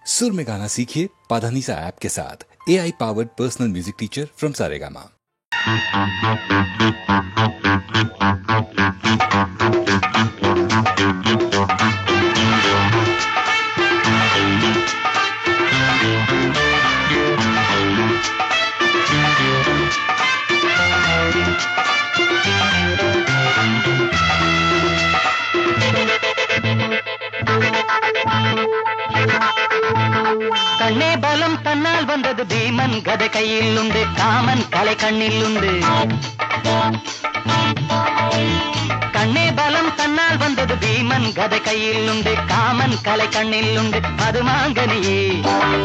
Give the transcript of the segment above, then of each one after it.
सुर में गाना सीखिए पाधानीसा ऐप के साथ। AI powered personal music teacher from Saregama. கண்ணே பலம் தன்னால் வந்தது பீமன் கதை கையில் உண்டு காமன் கலை கண்ணில் உண்டு கண்ணே பலம் தன்னால் வந்தது பீமன் கதை கையில் உண்டு காமன் கலை கண்ணில் உண்டு அது மாங்கனியே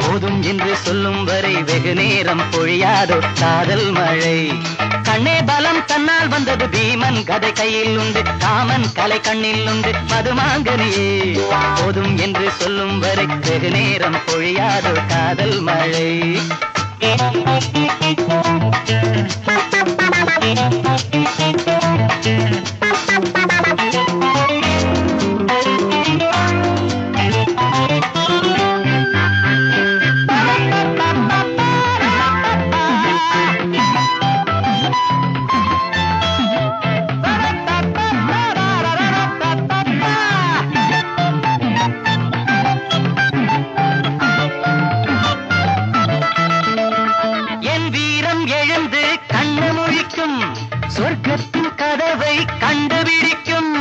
போதும் என்று சொல்லும் வரை வெகு நேரம் பொழியாதோ காதல் மழை கண்ணே பலம் தன்னால் வந்தது பீமன் கதை கையில் உண்டு காமன் கலை கண்ணில் உண்டு மது மாங்கனியே போதும் என்று சொல்லும் வரை வெகு நேரம் பொழியாதோ காதல் மழை சொர்க்கத்தின் கதவை கண்டுபிடிக்கும்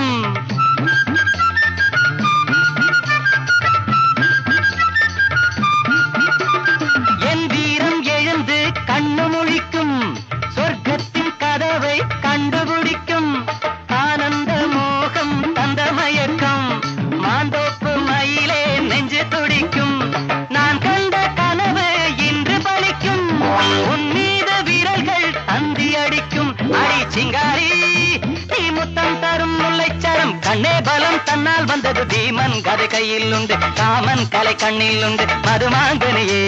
என் வீரம் எழுந்து கண்ணு முழிக்கும் சொர்க்கத்தின் கதவை கண்டுபிடிக்கும் ஆனந்த மோகம் தந்த மயக்கம் மாந்தோப்பு மயிலே நெஞ்சு துடிக்கும் நான் கண்ட கனவு இன்று பலிக்கும் உன் மீது வீரர்கள் தந்தி அடிக்கும் அடி சிங்காரி நீ முத்தம் தரும் முல்லைச்சரம் கண்ணே பலம் தன்னால் வந்தது பீமன் கதை கையில் உண்டு காமன் கலை கண்ணில் உண்டு மதுமாங்கனியே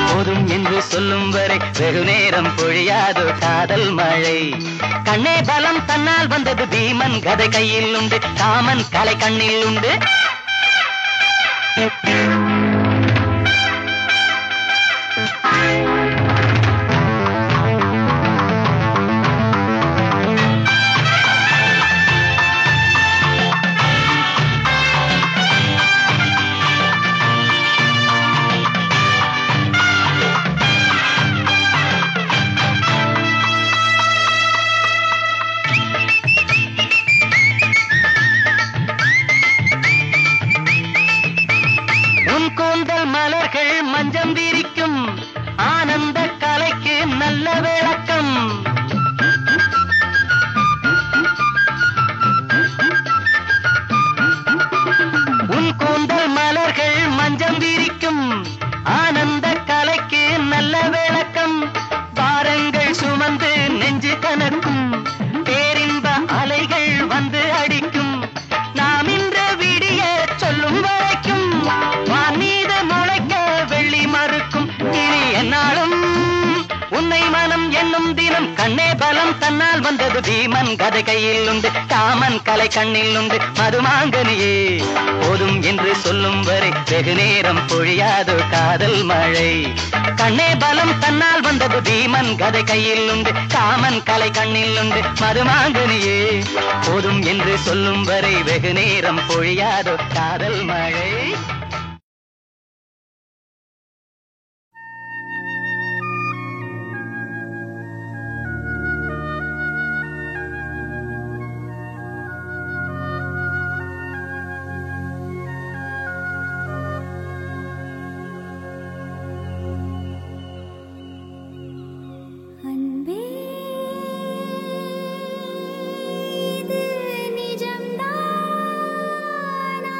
போதும் என்று சொல்லும் வரை வெகு நேரம் பொழியாதோ காதல் மழை கண்ணே பலம் தன்னால் வந்தது பீமன் கதை கையில் உண்டு காமன் கலை கண்ணில் உண்டு கூந்தல் மலர்கள் மஞ்சம் விரிக்கும் ஆனந்த கலைக்கு நல்ல விளக்கம் உன் கூந்தல் மலர்கள் மஞ்சம் விரிக்கும் ஆனந்த கலைக்கு நல்ல விளக்கம் பாரங்கள் சுமந்து நெஞ்சு கனக்கும் பேரின்ப அலைகள் வந்து அடிக்கும் நாம் இன்று விடிய சொல்லும் வரைக்கும் மீது முளைக்க வெள்ளி மறுக்கும் இனி என்னாலும் உன்னை மனம் என்னும் தினம் கண்ணே பலம் தன்னால் வந்தது பீமன் கதை கையில் உண்டு காமன் கலை கண்ணில் உண்டு மதுமாங்கனியே போதும் என்று சொல்லும் வரை வெகு நேரம் பொழியாதோ காதல் மழை கண்ணே பலம் தன்னால் வந்தது பீமன் கதை கையில் உண்டு காமன் கலை கண்ணில் உண்டு மதுமாங்கனியே போதும் என்று சொல்லும் வரை வெகு நேரம் பொழியாதோ காதல் மழை நிஜம்தானா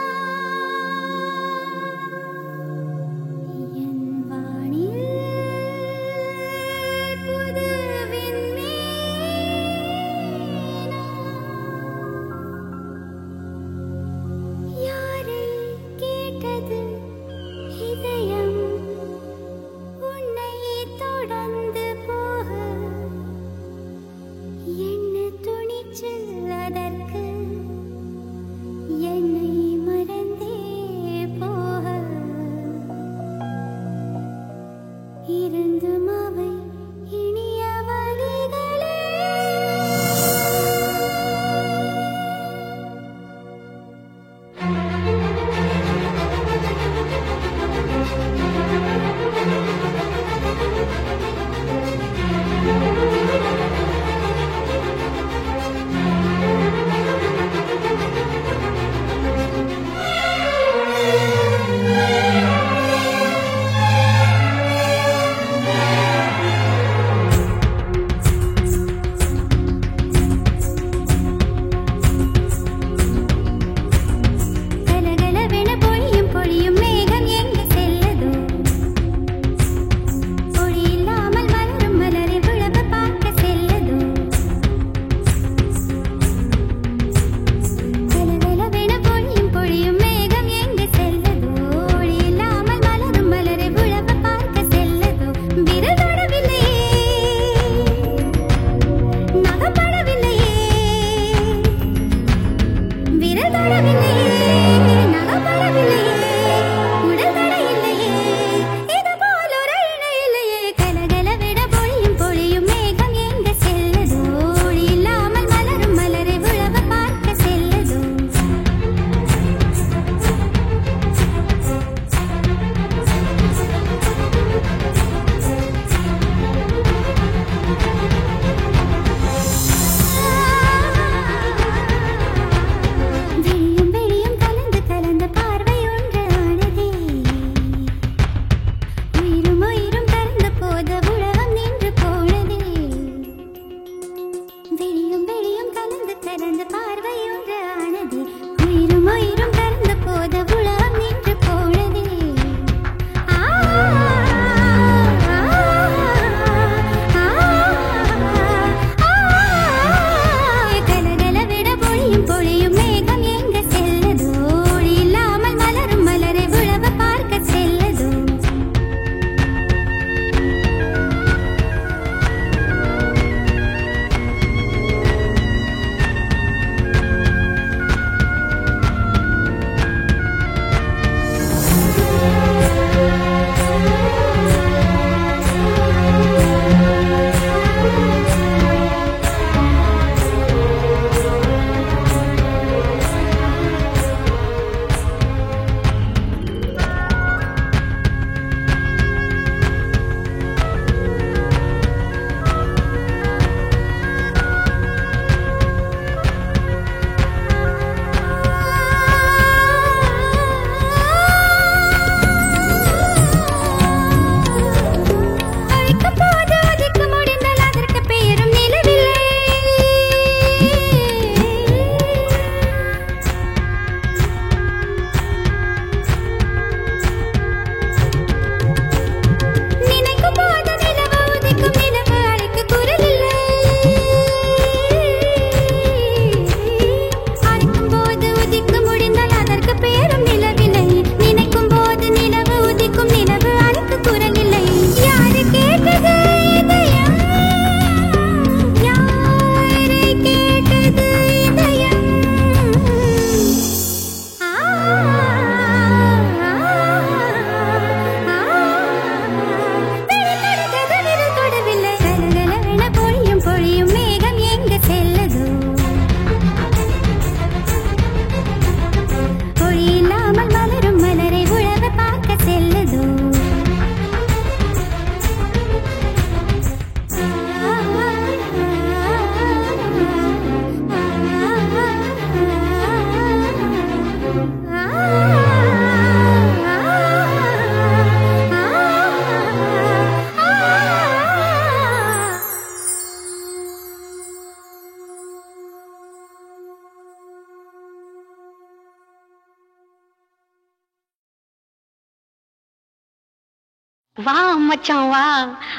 வா மச்சான் வா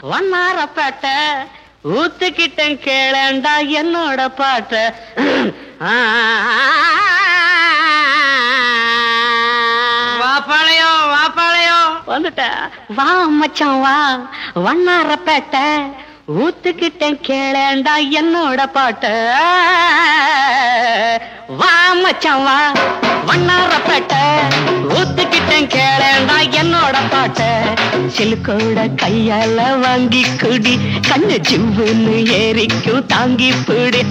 வண்ணாரப்பேட்டை ஊத்துக்கிட்டேன் கேளண்டா என்னோட பாட்ட வாப்பாளையம் வாப்பாளையம் வந்துட்ட வா மச்சான் வா வண்ணாரப்பேட்டை ஊத்துக்கிட்டேன் கேளண்டா என்னோட பாட்ட வா மச்சான் வா வண்ணாரப்பேட்டை ஊத்துக்கிட்டேன் கேளண்டா என்னோட பாட்ட சிலுக்கோட கையால வாங்கி குடி கண்ணு ஜிவ்வுன்னு ஏறிக்கும் தாங்கி பிடி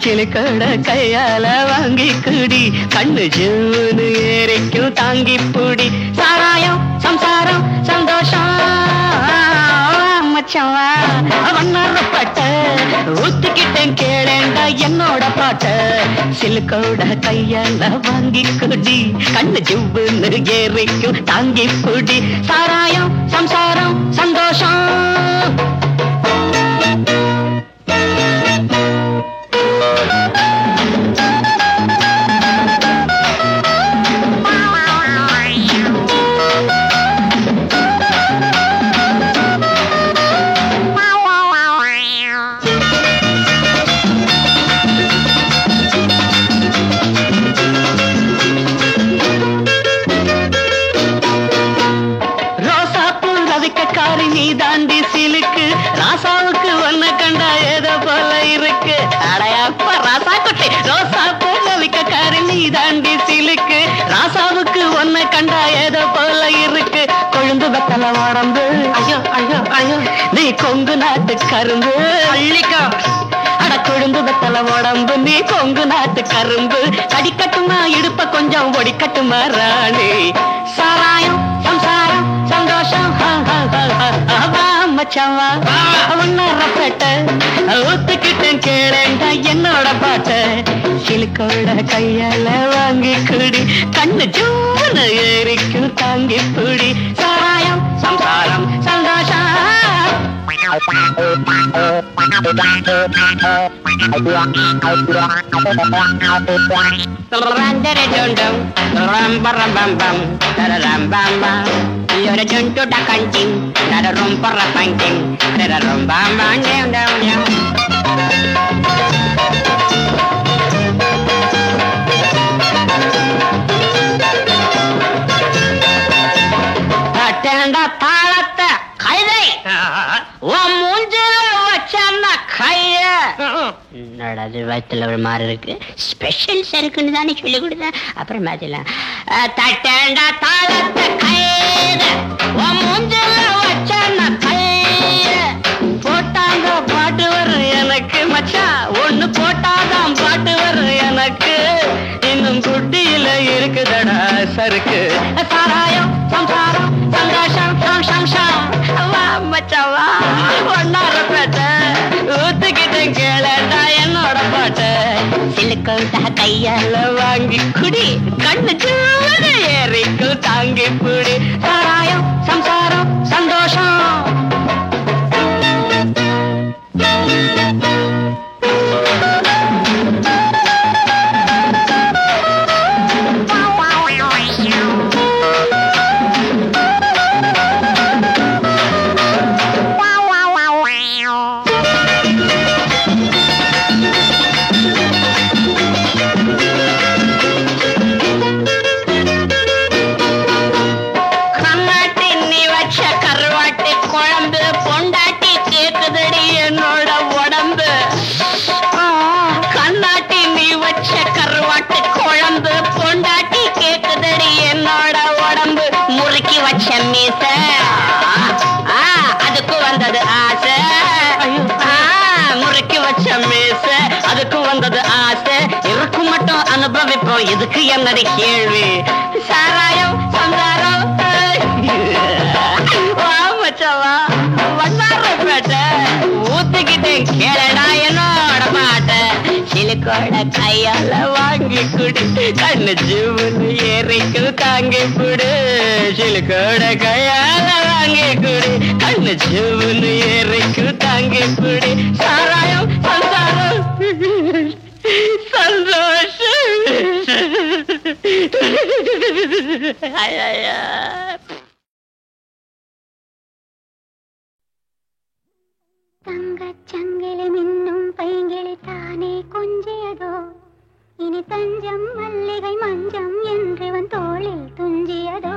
சிலுக்கோட கையால வாங்கி குடி கண்ணு ஜிவ்வுன்னு ஏறிக்கும் தாங்கி பிடி சாராயம் சம்சாரம் சந்தோஷம் மச்சான் வண்ணாரப்பேட்டை ஊத்துக்கிட்டேன் கேளேண்டா என்னோட பாட்ட சிலுக்கோட கையால வாங்கி குடி கண்ணு ஜிவ்வுன்னு ஏறிக்கும் தாங்கி பிடி சாராயம் சம்சாரம் சந்தோஷம் நீ தாண்டி சிலுக்கு ராசாவுக்கு ஒன்ன கண்டா ஏதோ போல இருக்கு அடையாப்ப ராசா குட்டி ரோசா போல விக்கக்காரி நீ தாண்டி சிலுக்கு ராசாவுக்கு ஒன்ன கண்டா ஏதோ போல இருக்கு கொழுந்து வெத்தல உடம்பு ஐயோ ஐயோ ஐயோ நீ கொங்கு நாட்டு கரும்பு அள்ளிக்கோ அட கொழுந்து வெத்தல உடம்பு நீ கொங்கு நாட்டு கரும்பு கடிக்கட்டுமா இடுப்ப கொஞ்சம் ஒடிக்கட்டுமா ராணி சாராயம் சம்சாரம் சந்தோஷம் மச்சாவா வண்ணாரப்பேட்டை ஊத்துக்கிட்டேன் கேளேண்டா என்னோட பாட்ட சிலுக்கோட கையால வாங்கி குடி கண்ணு ஜூன்னு ஏறிக்கும் தாங்கி பிடி சாராயம் சம்சாரம் சந்தோஷம் You're a junto da canting, not a room for a painting, not a room by my name down. Attend a palata, Kaide, one moonjil, what's Kaya. நடாது வயிற்றுல ஒரு மாதிரி இருக்கு ஸ்பெஷல் சருக்குன்னு தானே சொல்லி கொடுத்தேன் அப்புறம் மாத்திலாம் தட்டேண்டா தாளத்தை கைத மூஞ்சல வச்சான கைய போட்டாங்க பாட்டு வரும் எனக்கு மச்சான் ஒண்ணு போட்டாதான் பாட்டு வரும் எனக்கு இன்னும் குட்டியில இருக்குதடா சருக்கு சாராயம் சம்சாரம் சந்தோஷம் சம்சம் வா மச்சான் வா வண்ணாரப்பேட்டை ஊத்துக்கிட்டேன் கேளடா என்னோட பாட்ட சிலுக்கோட கையால வாங்கி குடி கண்ணு ஜூன்னு ஏறிக்கும் தாங்கி பிடி சாராயம் சம்சாரம் சந்தோஷம் அதுக்கு வந்தது ஆசை முறைக்கு வச்ச மீச அதுக்கு வந்தது ஆசை இருக்கும் மட்டும் அனுபவிப்போம் இதுக்கு என்னடி கேள்வி சாராயம் சந்தாரம் மச்சவா வண்ணாரப்பேட்டை ஊத்துக்கிட்டேன் கேளடா என்னோட பாட்ட சிலுக்கோட கையால வாங்கி குடி கண்ணு ஜூன்னு ஏறிக்கும் தாங்கி புடு சிலுக்கோட கையால வாங்கி குடி கண்ணு ஜூன்னு ஏறிக்கும் தாங்கி புடி சாராயம் சந்தாரம் சந்தோஷம் சங்கிலி மின்னும் பைங்கிளி தானே கொஞ்சியதோ இனி தஞ்சம் மல்லிகை மஞ்சம் என்றவன் தோளில் துஞ்சியதோ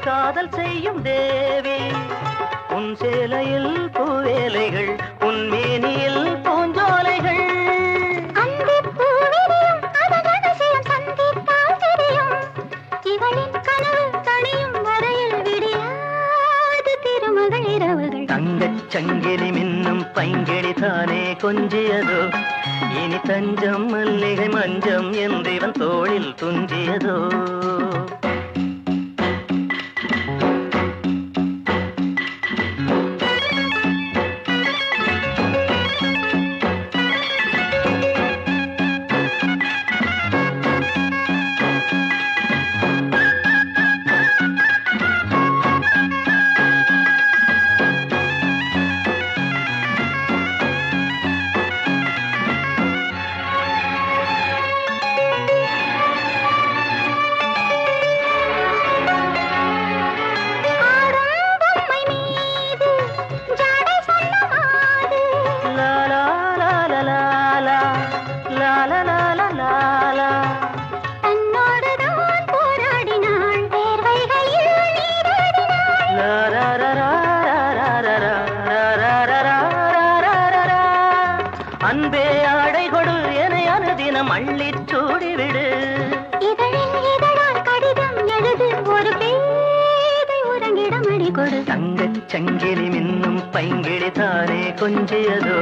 காதல் செய்யும் தேவி உன் சேலையில் பூவேலைகள் உன் மேனியில் பூஞ்சோலைகள் தங்கச் சங்கிலி மின்னும் பைங்கிளி தானே கொஞ்சியதோ இனி தஞ்சம் மல்லிகை மஞ்சம் என்றவன் தோளில் துஞ்சியதோ அன்பே ஆடை கொடு என அனுதினம் அள்ளிச் சூடிவிடு இதழில் இதழால் கடிதம் எழுது ஒரு பேதை உறங்கிடம் அடி கொடு தங்கச் சங்கிலி மின்னும் பைங்கிளி தானே கொஞ்சியதோ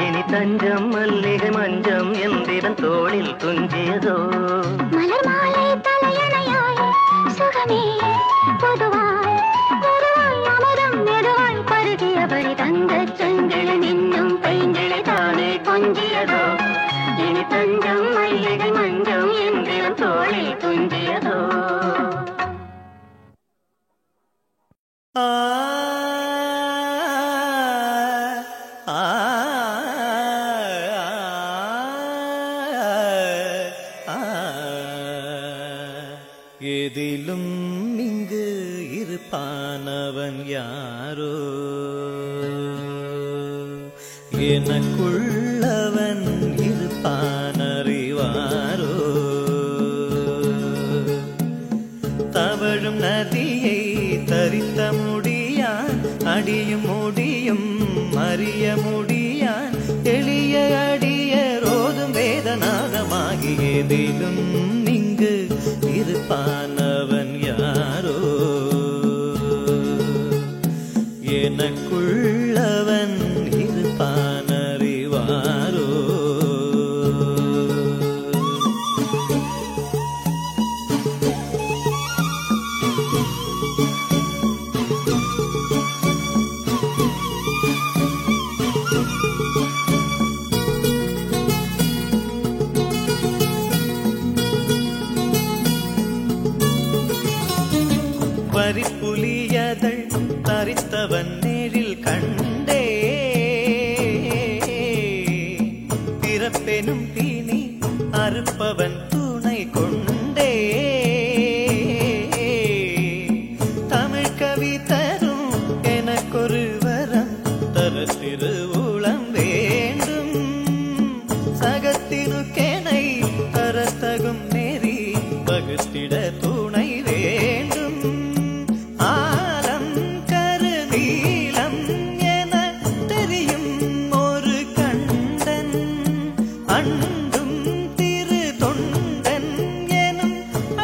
இனி தஞ்சம் மல்லிகை மஞ்சம் என்றவன் தோளில் துஞ்சியதோ மலர் மாலை தலையணையாய் சுகமே பொதுவாய் பொதுவாய் அமரம் மெதுவாய் பருகியபடி தங்கச் சங்கிலி மின்னும் பைங்கிளி தானே கொஞ்சியதோ இனி தஞ்சம் மல்லிகை மஞ்சம் என்றவன் தோளில் துஞ்சியதோ எதிலும் இங்கு இருப்பானவன் யாரோ எனக்குள்ளவன் இருப்பானறிவாரோ தவழும் நதியை தரித்த முடியான் அடியும் முடியும் அறிய முடியான் எளிய அடிய ரோதும் வேதநாதமாகி எதிலும் இங்கு இருப்பானவன் யாரோ எனக்குள்ளவன் இருப்பானறிவாரோ திருவுளம் வேண்டும் சகத்தினுக்கேனை தரத்தகும் நெறி வகுத்திட துணை வேண்டும் ஆலம் கருநீலம் என தெரியும் ஒரு கண்டன் அண்டும் திரு தொண்டன் எனும்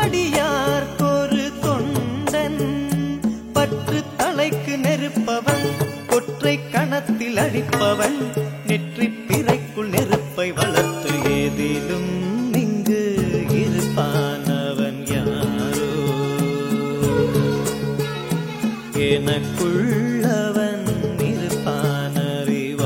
அடியார்க்கொரு தொண்டன் பற்று தலைக்கு நெருப்பவன் கொற்றை கணத்தில் அடிப்பவன் நெற்றி பிறைக்குள் நெருப்பை வளர்த்து ஏதிலும் இங்கு இருப்பானவன் யாரோ எனக்குள்ளவன் இருப்பானறிவாரோ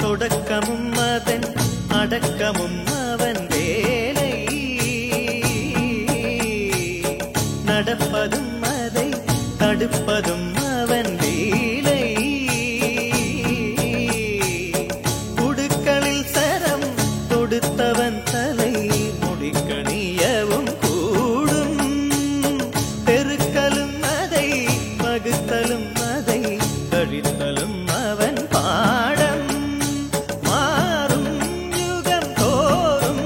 தொடக்கமும் அதன் அடக்கமும் அவன் வேலை நடப்பதும் அதை தடுப்பதும் அவன் வேலை குடுக்களில் சரம் தொடுத்தவன் தலை முடிக்கணியவும் கூடும் பெருக்கலும் அதை வகுத்தலும் அதை கழித்தலும் அவன் பாடம் மாறும் யுகம் தோறும்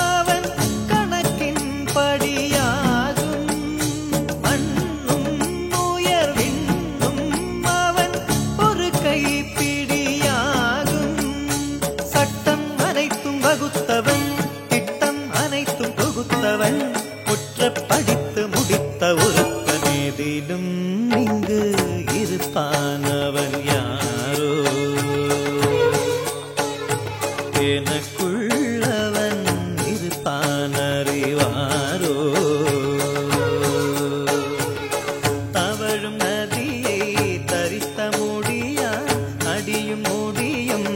அவன் கணக்கின் படியாகும் மண்ணும் உயர்வின்னும் அவன் ஒரு கைப்பிடியாகும் சட்டம் அனைத்தும் வகுத்தவன் திட்டம் அனைத்தும் தொகுத்தவன் முற்ற படித்து முடித்த ஒருத்தனேதிலும் இங்கு இருப்பானவன் யாரோ எனக்குள்ளவன் இருப்பானறிவாரோ தவழும் நதியை தரித்த முடியா அடியும் முடியும்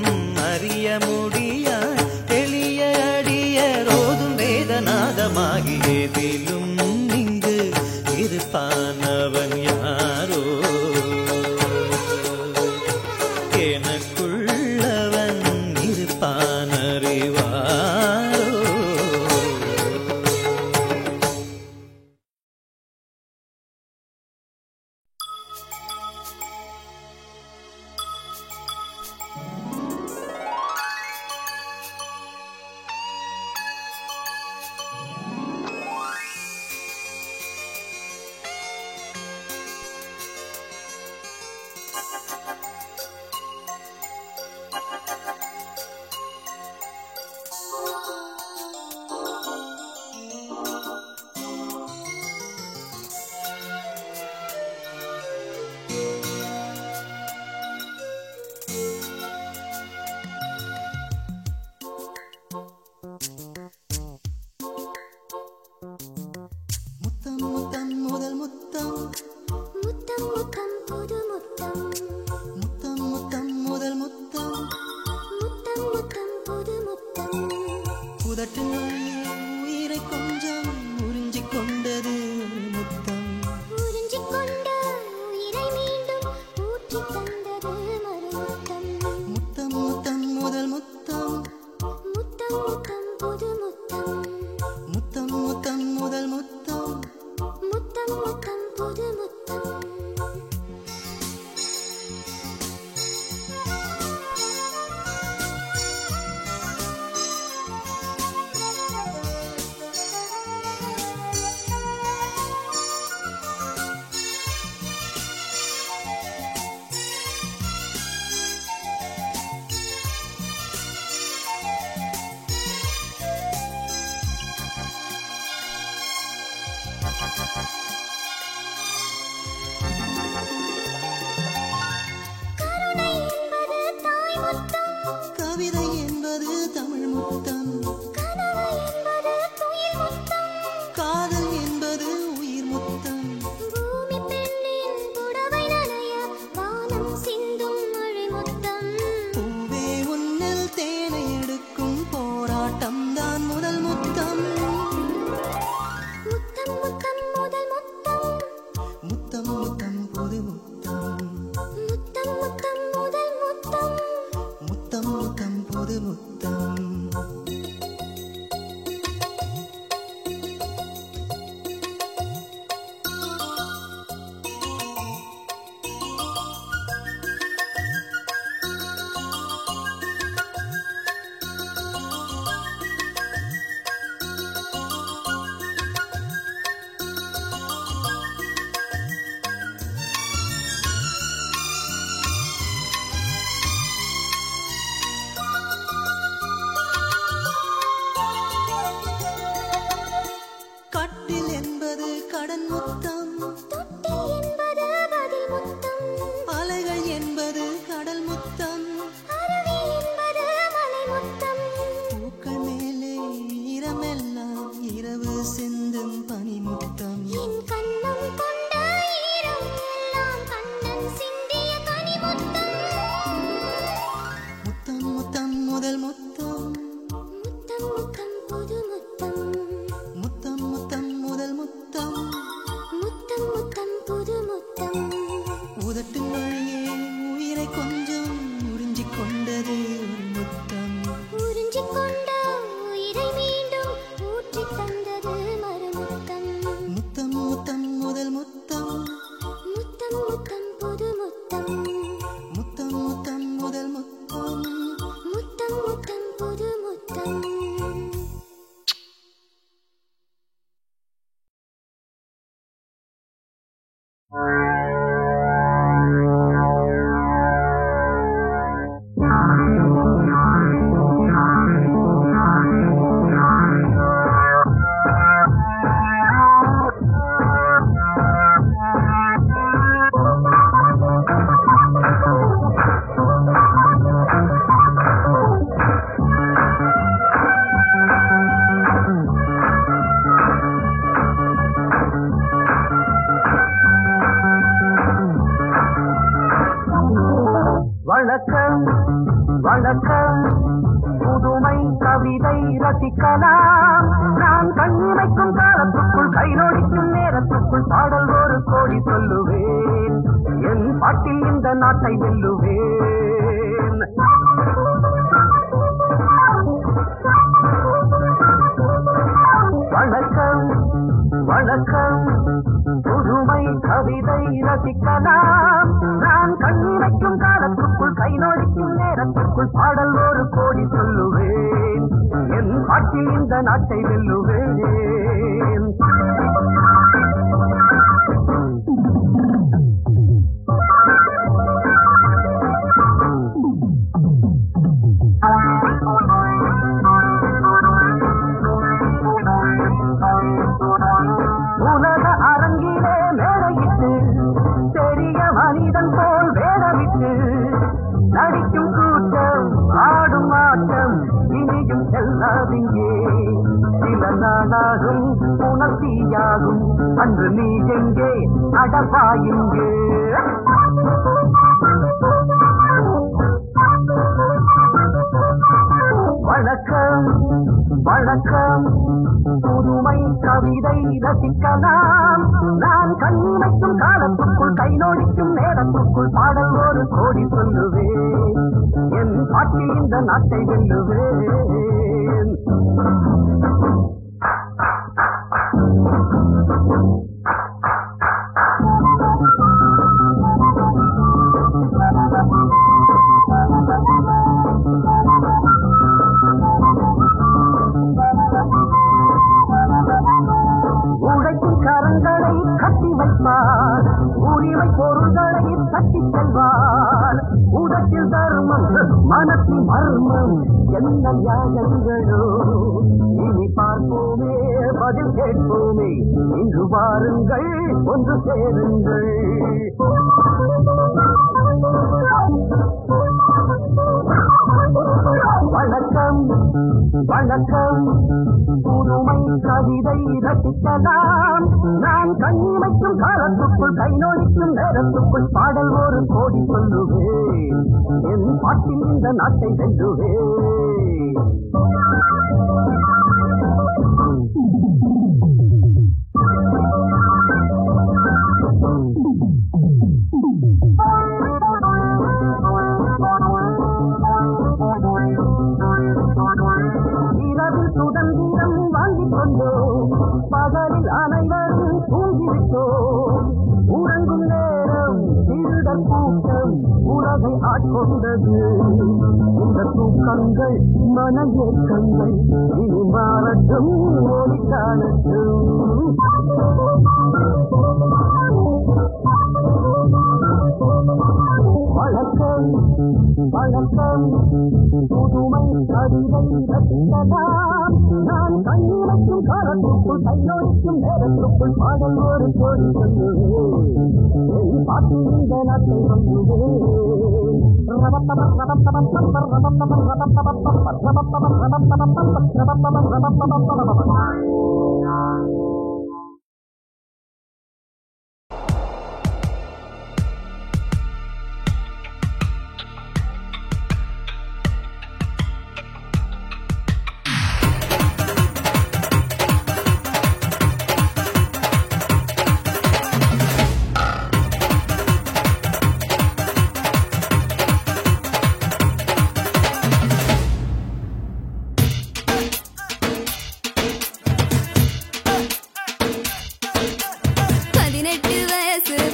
அறிய முடியா எளிய அடியரோதும் வேதநாதமாகியதிலும் இங்கு இருப்பானவன் யாரோ எனக்குள்ளவன் இருப்பானறிவாரோ முத்தம் அருவி என்பது மலை முத்தம் பூக்கள் மேலே ஈரமெல்லாம் இரவு சிந்தும் பனி முத்தம் என் கண்ணம் கொண்ட ஈரம் எல்லாம் கண்ணன் சிந்திய கனி முத்தம் முத்தம் முத்தம் முதல் முத்தம் முத்தம் முத்தம் புது முத்தம் முத்தம் முத்தம் முதல் முத்தம் முத்தம் முத்தம் புது முத்தம் உதட்டின் வழியே உயிரை கொஞ்சம் உறிஞ்சிக் கொண்டது ஒரு முத்தம் உறிஞ்சிக் கொண்ட உயிரை மீண்டும் ஊற்றித் தந்தது மறுமுத்தம் முத்தம் முத்தம் முதல் முத்தம் முத்தம் முத்தம் புது முத்தம் முத்தம் முத்தம் முதல் முத்தம் முத்தம் முத்தம் புது முத்தம் வணக்கம் வணக்கம் புதுமை கவிதை ரசிக்கலாம் நான் கண்ணிமைக்கும் காலத்துக்குள் கைநோடிக்கும் நேரத்துக்குள் பாடல் ஒரு கோடி சொல்லுவேன் என் பாட்டில் இந்த நாட்டை வெல்லுவேன் வணக்கம் வணக்கம் புதுமை கவிதை ரசிக்கலாம் நான் கண்ணிமைக்கும் காலத்துக்குள் கைநோடிக்கும் நேரத்துக்குள் பாடல் ஒரு கோடி சொல்லுவேன் என் பாட்டில் இந்த நாட்டை வெல்லுவேன் உலக அரங்கிலே மேடையிட்டு பெரிய மனிதன் போல் வேடமிட்டு நடிக்கும் கூட்டம் ஆடும் ஆட்டம் இனியும் செல்லாதிங்கே சில நாளாகும் உணர்ச்சியாகும் அன்று நீ எங்கே அடப்பாயிங்கே வணக்கம் வணக்கம் புதுமை கவிதை ரசிக்கலாம் நான் கண்ணிமைக்கும் காலத்துக்குள் கைநோடிக்கும் நேரத்துக்குள் பாடல் ஒரு கோடி சொல்லுவேன் என் பாட்டில் இந்த நாட்டை வெல்லுவேன் உழைக்கும் கரங்களை கட்டி வைப்பார் உரிமை பொருள்களை தட்டி செல்வார் உடத்தில் தர்மம் மனத்தின் மர்மம் என்ன நியாயங்களோ இனி பார்ப்போமே பதில் கேட்போமே இன்று வாருங்கள் ஒன்று சேருங்கள் வணக்கம் வணக்கம் புதுமை கவிதை ரசிக்கலாம் நான் கண்ணிமைக்கும் காலத்துக்குள் கைநோடிக்கும் நேரத்துக்குள் பாடல் ஒரு கோடி சொல்லுவேன் என் பாட்டில் இந்த நாட்டை வெல்லுவேன் இரவில் சுதந்திரம் வாங்கிக் கொண்டோம் பகலில் அனைவரும் தூங்கிவிட்டோம் உறங்கும் நேரம் திருடர் கூட்டம் உலகை ஆட்கொண்டது இந்த தூக்கங்கள் மன ஏக்கங்கள் இனி மாறட்டும் ஒளி காணட்டும் வணக்கம் வணக்கம் புதுமை கவிதை ரசிக்கலாம் நான் கண்ணிமைக்கும் காலத்துக்குள் கைநோடிக்கும் நேரத்துக்குள் பாடல் ஒரு கோடி சொல்லுவேன் என் பாட்டில் இந்த நாட்டை சொல்லுவேன்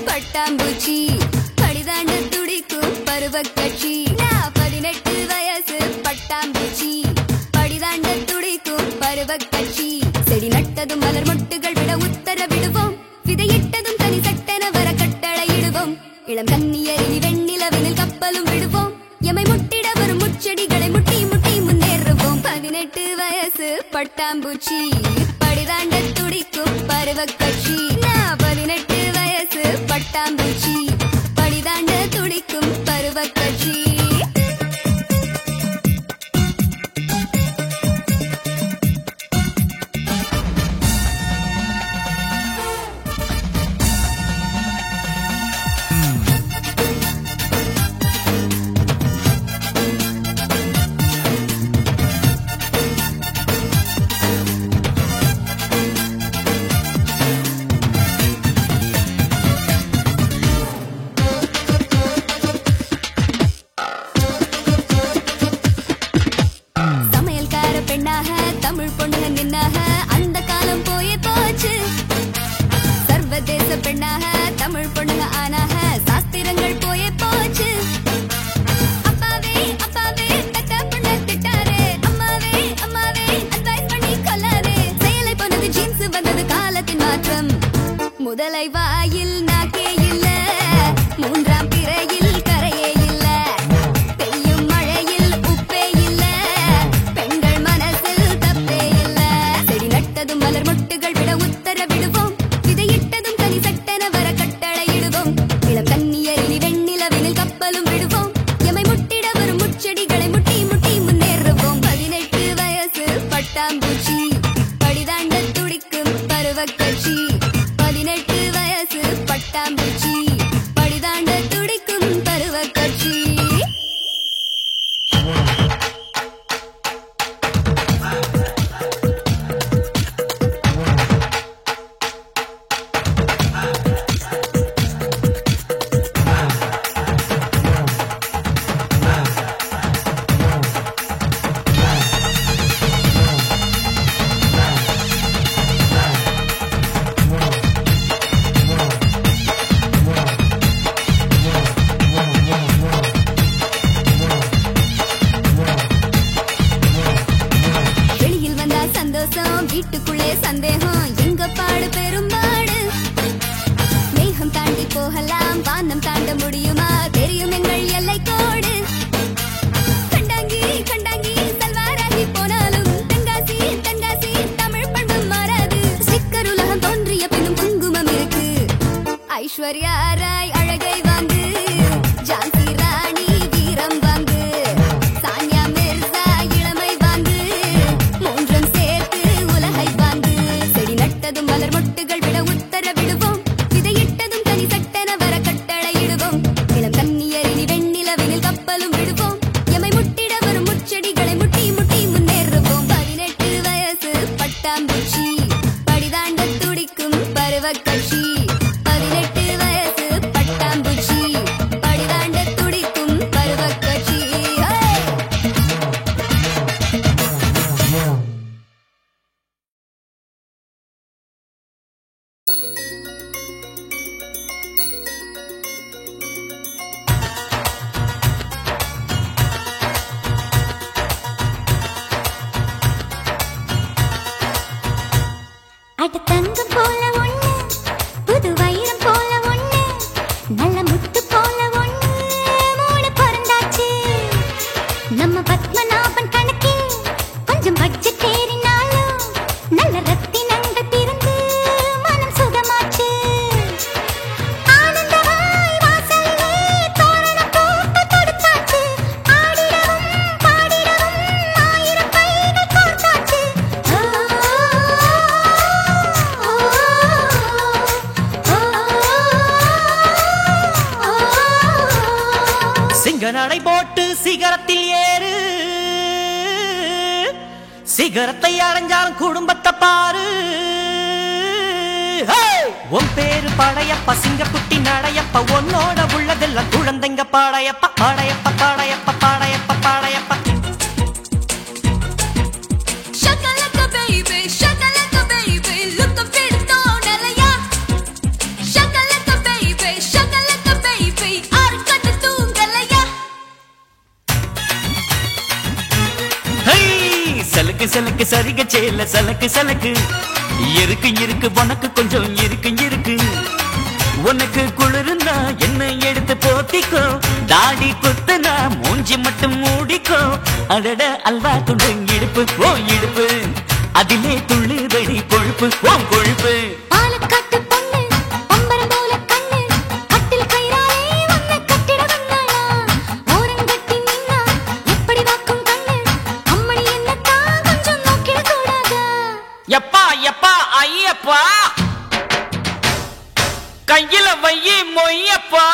பட்டாம்பூச்சி படிதாண்ட துடிக்கும் பருவக்கட்சி. 18 வயசு பட்டாம்பூச்சி படிதாண்ட துடிக்கும் பருவக்கட்சி. செடி நட்டதும் மலர் மொட்டுகள் விட உத்தரவிடுவோம். விதையிட்டதும் தனி சட்டென வர கட்டளையிடுவோம். இளம் கன்னியரில் வெண்ணிலவினில் கப்பலும் விடுவோம். எமை முட்டிட வரும் முச்செடிகளை முட்டி முட்டி முன்னேறுவோம். 18 வயசு பட்டாம்பூச்சி படிதாண்ட துடிக்கும் பருவக்கட்சி. 18 வயசு பட்டாம்பூச்சி படிதாண்ட துடிக்கும் பருவக்கட்சி. நடை போட்டு சிகரத்தில் ஏறு, சிகரத்தை அடைஞ்சாலும் குடும்பத்தை பாரு. உன் பேரு படையப்பா, சிங்கக்குட்டி நடையப்பா, உன்னோட உள்ளதெல்லாம் குழந்தைங்க பாடையப்பா, பாடையப்பா பாடையப்பா பாடையப்பா பாடையப்பா. Shakalaka baby, shakalaka baby, look up எடுத்தோனலையா. Shakalaka baby, shakalaka baby, ஆறு கண்ணு தூங்கலையா. ஹை சலக்கு சலக்கு சரிக சேல சலக்கு சலக்கு, இருக்கு இருக்கு உனக்கு கொஞ்சம் இருக்கு இருக்கு. உனக்கு குளிருந்தா என்ன எடுத்து போத்திக்கோ, தாடி குத்துனா மூஞ்சி மட்டும் மூடிக்கோ. அடட அல்வா துண்டு இடுப்பு ஓ இடுப்பு, அதிலே துள்ளுதடி கொழுப்பு ஓ கொழுப்பு. ஆலக்காட்டு பொண்ணு பம்பரம் போல கண்ணு, கட்டில் கயிறாலே உன்னை கட்டிட வந்தாளா. ஓரங்கட்டி நின்னா எப்படி வாக்கும் கண்ணு, அம்மணி என்னத்தான் கொஞ்சம் நோக்கிட கூடாதா. எப்பா எப்பா ஐயப்பா, கையில வையி மொய்யப்பா.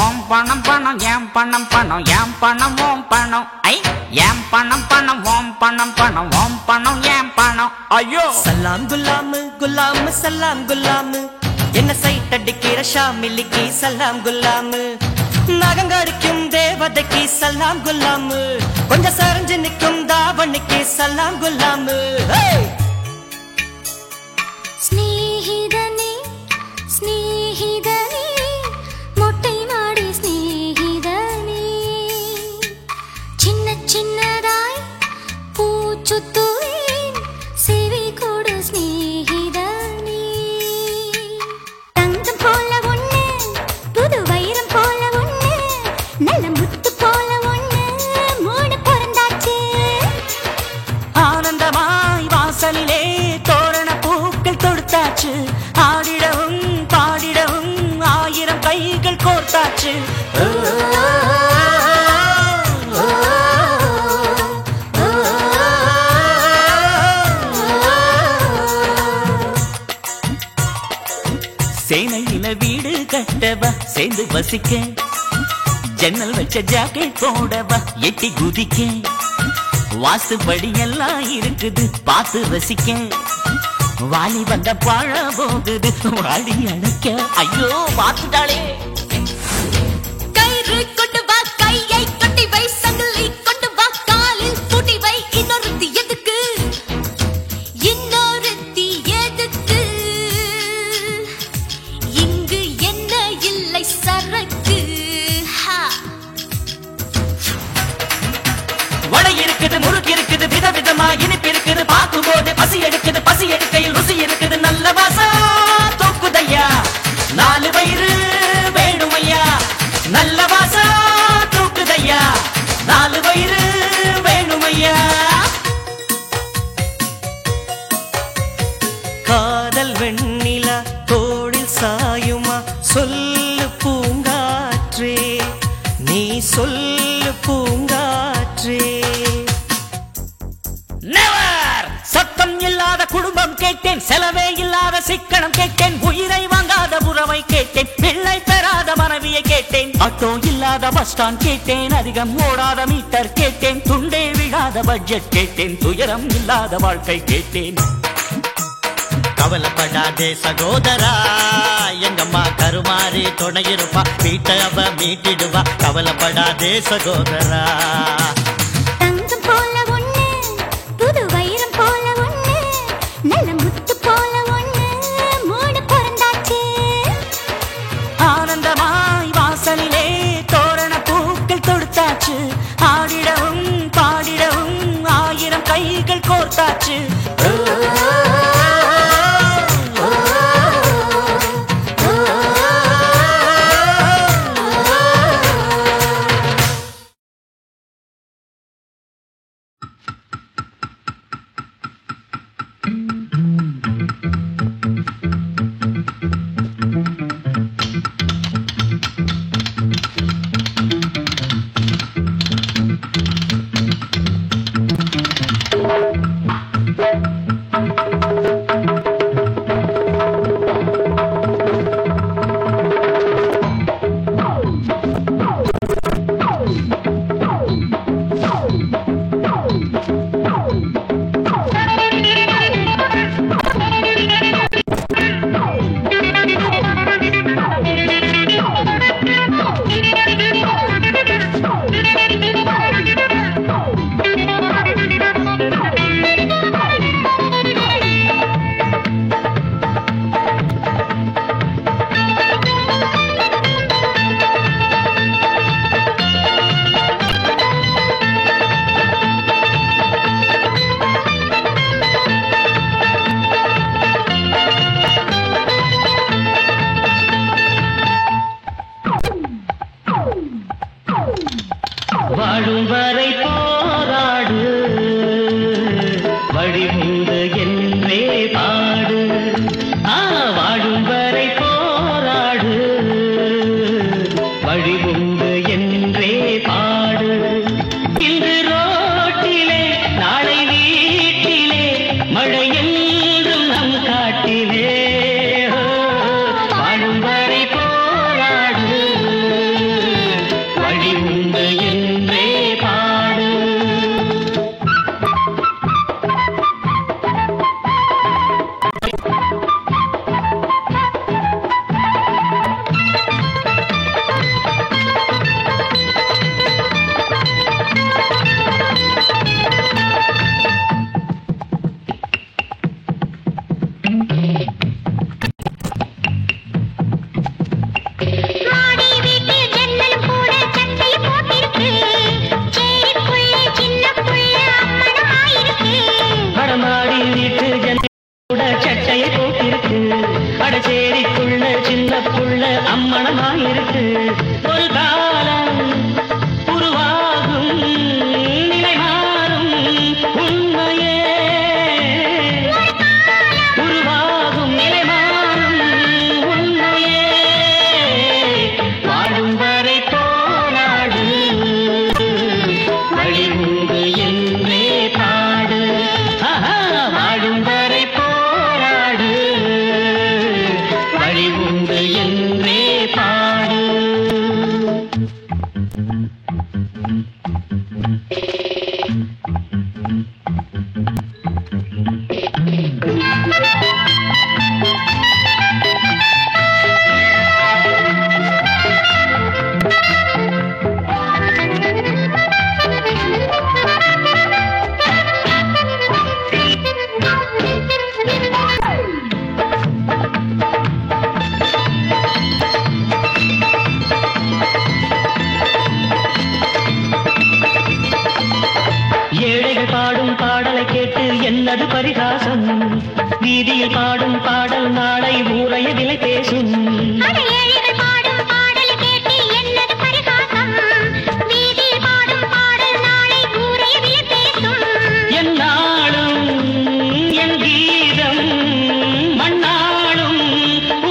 ஓம் பணம் பணம் ஏம் பணம் பணம் ஏம் பணம் ஓம் பணம், ஐ ஏம் பணம் பணம் ஓம் பணம் பணம் ஓம் பணம் ஏம் பணம். ஐயோ சலாம் குலாமு குலாமு சலாம் குலாமு, என்ன சைட் அடிக்கிற ஷாமிலிக்கு சலாம் குலாமு. நகங்கடிக்கும் தேவதைக்கு சலாம் குலாமு, கொஞ்சம் சரிஞ்சு நிற்கும் தாவணிக்கு சலாம் குலாமு. ஸ்நேகிதனே ஸ்நேகிதனே, மொட்டை மாடி ஸ்நேகிதனே, சின்ன சின்னதாய் பூச்சுத்துவேன், செவி கொடு ஸ்நேகிதனே. தங்கம் போல ஒண்ணு, புது வைரம் போல ஒண்ணு, நல்ல முத்து போல ஒண்ணு, மூணு பிறந்தாச்சு. ஆனந்தமாய் வாசலிலே தோரண பூக்கள் தொடுத்தாச்சு, ஆடிடவும் பாடிடவும் ஆயிரம் கைகள் கோர்த்தாச்சு. சேனையில வீடு கட்டவா சேர்ந்து வசிக்க, ஜன்னல் வச்ச ஜாக்கெட் போடவா எட்டி குதிக்க. வாஸ்துபடி எல்லாம் இருக்குது பார்த்து ரசிக்க, வாலி வந்த பாழ போகுது வாடி அணைக்க. ஐயோ பார்த்துட்டாளே. கயிறு கொண்டு வா, கையை கட்டி வை, சங்கிலி கொண்டு வா, காலில் பூட்டி வை. இன்னொருத்தி எதுக்கு, இன்னொருத்தி எதுக்கு, இங்கு என்ன இல்லை சரக்கு. வடை இருக்குது முறுக்கு இருக்குது விதவிதமா இனிப்பு இருக்குது, பார்க்கும் போது பசி எடுக்குது, பசி எடுக்கையில் ருசி இருக்குது. நல்ல வாசம் தூக்குதையா, நாலு வயிறு வேணுமையா. நல்ல வாசம் தூக்குதையா, நாலு வயிறு வேணுமையா. காதல் வெண்ணிலா தோளில் சாயுமா, சொல்லு பூங்காற்றே நீ சொல்லு பூங்காற்றே. சத்தம் இல்லாத குடும்பம் கேட்டேன், செலவே இல்லாத சிக்கனம் கேட்டேன், உயிரை வாங்காத உறவை கேட்டேன், பிள்ளை பெறாத மனைவியை கேட்டேன், ஆட்டோ இல்லாத பஸ் ஸ்டாண்ட் கேட்டேன், அதிகம் ஓடாத மீட்டர் கேட்டேன், துண்டே விழாத பட்ஜெட் கேட்டேன், துயரம் இல்லாத வாழ்க்கை கேட்டேன். கவலைப்படாதே சகோதரா, எங்கம்மா கருமாறி துணையிருப்பா, வீட்டை அவ மீட்டிடுவா. கவலைப்படாதே சகோதரா. தங்கம் போல ஒண்ணு, புது வைரம் போல ஒண்ணு, நல்ல முத்து போல ஒண்ணு, மூணு பிறந்தாச்சு. ஆனந்தமாய் வாசலிலே தோரண பூக்கள் தொடுத்தாச்சு, ஆடிடவும் பாடிடவும் ஆயிரம் கைகள் கோர்த்தாச்சு. வாழும் வரை போராடு வழி உண்டு என்றே பாடு வாழும் வரை போராடு வழி உண்டு என்றே பாடு இன்று ரோட்டிலே நாளை வீட்டிலே மழை என்றும் நம் காட்டிலே வாழும் வரை போராடு வழி உண்டு என்றே பாடு மாடி வீட்டு ஜன்னல் கூட சட்டை போட்டிருக்கு சேரிக்குள்ளே சின்ன புள்ள அம்மனமாயிருக்கு வடமாடி வீட்டு ஜன்னல் கூட சட்டையை போட்டிருக்கு அடச்சேரிக்குள்ள சின்ன புள்ள அம்மணமாயிருக்கு ஒரு காலம் உருவாகும் நிலை மாறும் உண்மையே உருவாகும் நிலை மாறும் உண்மையே வாழும் வரை போராடு வழி உண்டு என்றே பாடு வாழும் வரை போராடு வழி உண்டு என்றே பாடு ஏழைகள் பாடும் பாடலை கேட்டு என்னது பரிகாசம் வீதியில் பாடும் பாடல் நாளை ஊரைய விலை பேசும் அட ஏழைகள் பாடும் பாடல் கேட்டு என்னது பரிகாசம் வீதியில் பாடும் பாடல் நாளை ஊரைய விலை பேசும் என் நாளும் என் கீதம் மண்ணாளும்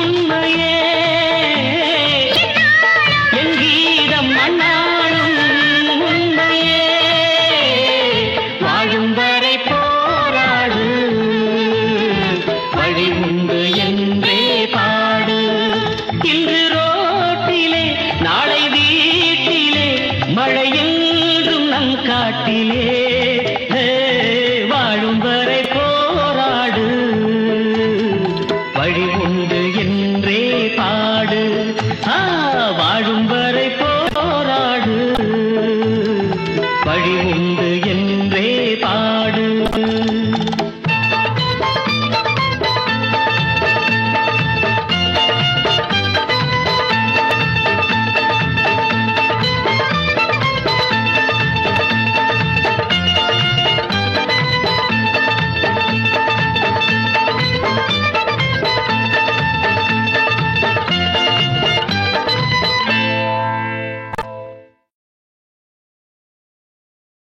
உண்மையே என் கீதம் மண்ணாளும் உண்மையே வாழும் வரை போராடு வழி உண்டு என்றே பாடு இன்று ரோட்டிலே நாளை வீட்டிலே மழை என்றும் நம் காட்டிலே வாழும் வரை போராடு வழி உண்டு என்றே பாடு வாழும் வரை போராடு வழி உண்டு